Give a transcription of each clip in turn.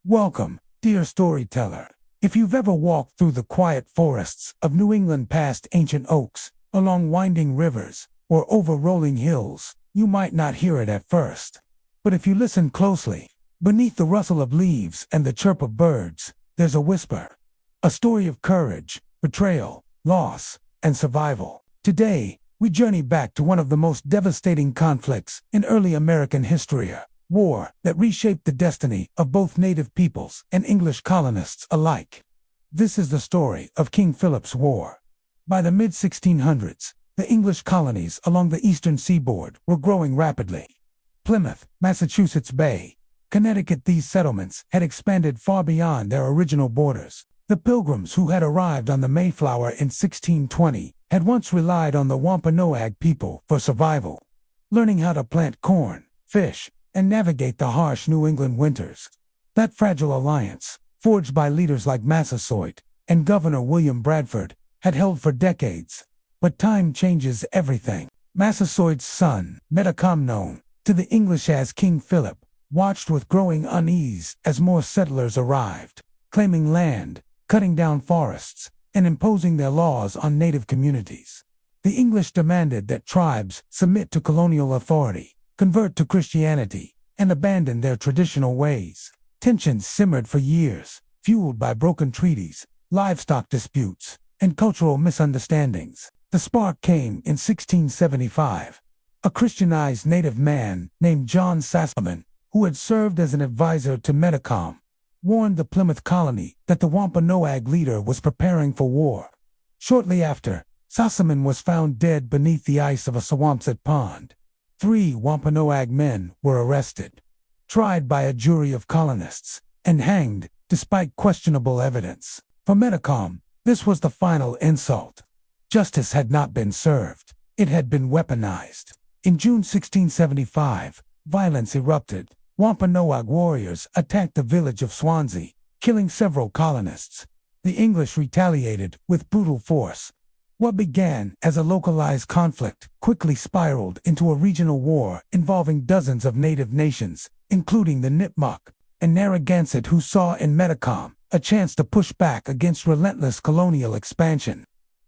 Welcome, dear storyteller. If you've ever walked through the quiet forests of New England past ancient oaks, along winding rivers, or over rolling hills, you might not hear it at first. But if you listen closely, beneath the rustle of leaves and the chirp of birds, there's a whisper. A story of courage, betrayal, loss, and survival. Today, we journey back to one of the most devastating conflicts in early American history, a war that reshaped the destiny of both native peoples and English colonists alike. This is the story of King Philip's War. By the mid-1600s, the English colonies along the eastern seaboard were growing rapidly. Plymouth, Massachusetts Bay, Connecticut. These settlements had expanded far beyond their original borders. The Pilgrims who had arrived on the Mayflower in 1620 had once relied on the Wampanoag people for survival, learning how to plant corn, fish, and navigate the harsh New England winters. That fragile alliance, forged by leaders like Massasoit and Governor William Bradford, had held for decades. But time changes everything. Massasoit's son, Metacom, known to the English as King Philip, watched with growing unease as more settlers arrived, claiming land, cutting down forests, and imposing their laws on native communities. The English demanded that tribes submit to colonial authority, convert to Christianity, and abandon their traditional ways. Tensions simmered for years, fueled by broken treaties, livestock disputes, and cultural misunderstandings. The spark came in 1675. A Christianized native man named John Sassaman, who had served as an advisor to Metacom, warned the Plymouth colony that the Wampanoag leader was preparing for war. Shortly after, Sassaman was found dead beneath the ice of a Swampset pond. 3 Wampanoag men were arrested, tried by a jury of colonists, and hanged despite questionable evidence. For Metacom, this was the final insult. Justice had not been served. It had been weaponized. In June 1675, violence erupted. Wampanoag warriors attacked the village of Swansea, killing several colonists. The English retaliated with brutal force. What began as a localized conflict quickly spiraled into a regional war involving dozens of native nations, including the Nipmuc and Narragansett, who saw in Metacom a chance to push back against relentless colonial expansion.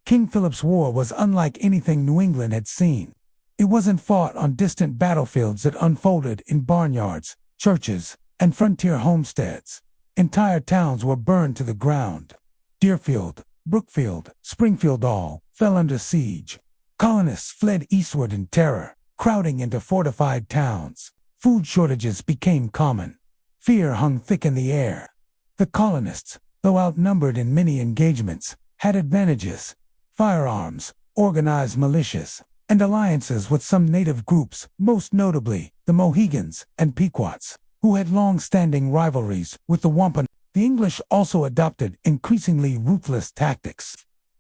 King Philip's War was unlike anything New England had seen. It wasn't fought on distant battlefields. It unfolded in barnyards, churches, and frontier homesteads. Entire towns were burned to the ground. Deerfield, Brookfield, Springfield all fell under siege. Colonists fled eastward in terror, crowding into fortified towns. Food shortages became common. Fear hung thick in the air. The colonists, though outnumbered in many engagements, had advantages: firearms, organized militias, and alliances with some native groups, most notably the Mohegans and Pequots, who had long-standing rivalries with the Wampanoag. The English also adopted increasingly ruthless tactics.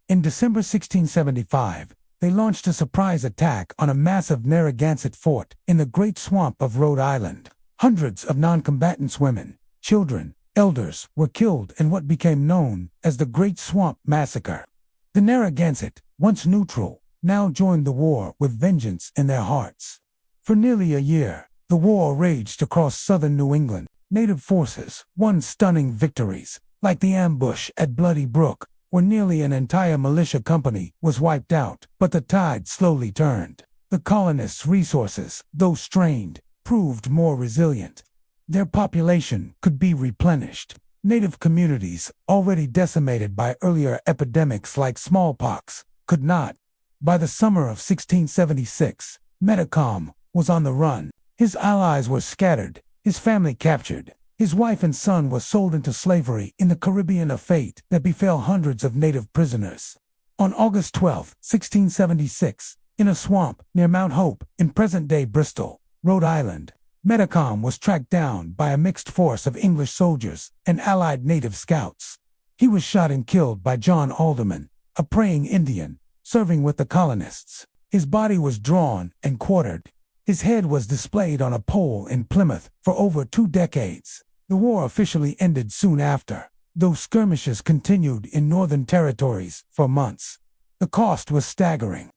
In December 1675, they launched a surprise attack on a massive Narragansett fort in the Great Swamp of Rhode Island. Hundreds of non-combatants, women, children, elders, were killed in what became known as the Great Swamp Massacre. The Narragansett, once neutral, now joined the war with vengeance in their hearts. For nearly a year, the war raged across southern New England. Native forces won stunning victories, like the ambush at Bloody Brook, where nearly an entire militia company was wiped out. But the tide slowly turned. The colonists' resources, though strained, proved more resilient. Their population could be replenished. Native communities, already decimated by earlier epidemics like smallpox, could not. By the summer of 1676, Metacom was on the run. His allies were scattered, his family captured. His wife and son were sold into slavery in the Caribbean, a fate that befell hundreds of native prisoners. On August 12, 1676, in a swamp near Mount Hope in present-day Bristol, Rhode Island, Metacom was tracked down by a mixed force of English soldiers and allied native scouts. He was shot and killed by John Alderman, a praying Indian, serving with the colonists. His body was drawn and quartered. His head was displayed on a pole in Plymouth for over 2 decades. The war officially ended soon after, though skirmishes continued in northern territories for months. The cost was staggering.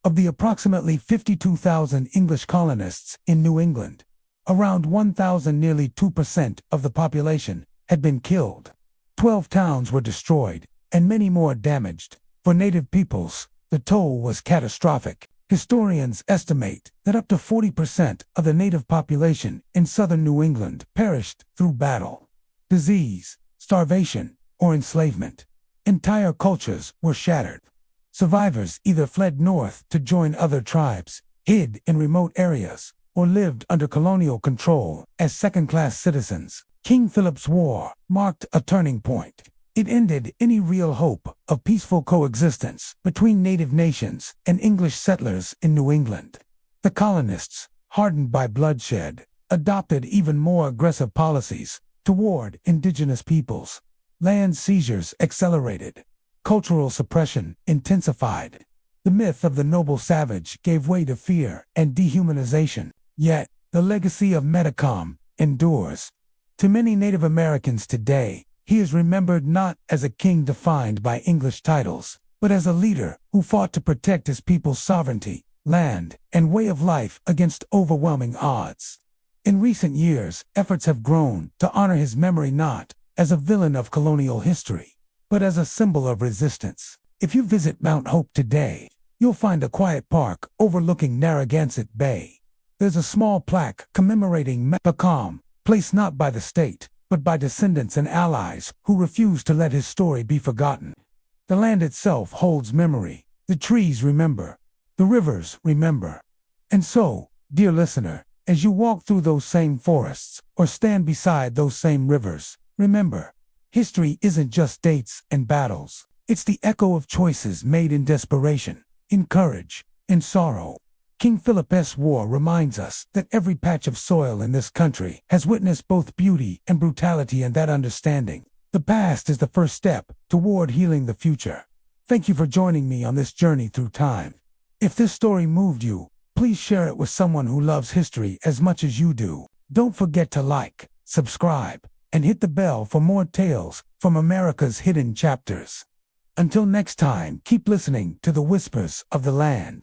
Of the approximately 52,000 English colonists in New England, around 1,000, nearly 2% of the population, had been killed. 12 towns were destroyed, and many more damaged. For native peoples, the toll was catastrophic. Historians estimate that up to 40% of the native population in southern New England perished through battle, disease, starvation, or enslavement. Entire cultures were shattered. Survivors either fled north to join other tribes, hid in remote areas, or lived under colonial control as second-class citizens. King Philip's War marked a turning point. It ended any real hope of peaceful coexistence between native nations and English settlers in New England. The colonists, hardened by bloodshed, adopted even more aggressive policies toward indigenous peoples. Land seizures accelerated. Cultural suppression intensified. The myth of the noble savage gave way to fear and dehumanization. Yet, the legacy of Metacom endures. To many Native Americans today, he is remembered not as a king defined by English titles, but as a leader who fought to protect his people's sovereignty, land, and way of life against overwhelming odds. In recent years, efforts have grown to honor his memory not as a villain of colonial history, but as a symbol of resistance. If you visit Mount Hope today, you'll find a quiet park overlooking Narragansett Bay. There's a small plaque commemorating Metacom, placed not by the state, but by descendants and allies who refused to let his story be forgotten. The land itself holds memory. The trees remember. The rivers remember. And so, dear listener, as you walk through those same forests or stand beside those same rivers, remember, history isn't just dates and battles. It's the echo of choices made in desperation, in courage, in sorrow. King Philip's War reminds us that every patch of soil in this country has witnessed both beauty and brutality, and that understanding. The past is the first step toward healing the future. Thank you for joining me on this journey through time. If this story moved you, please share it with someone who loves history as much as you do. Don't forget to like, subscribe, and hit the bell for more tales from America's hidden chapters. Until next time, keep listening to the whispers of the land.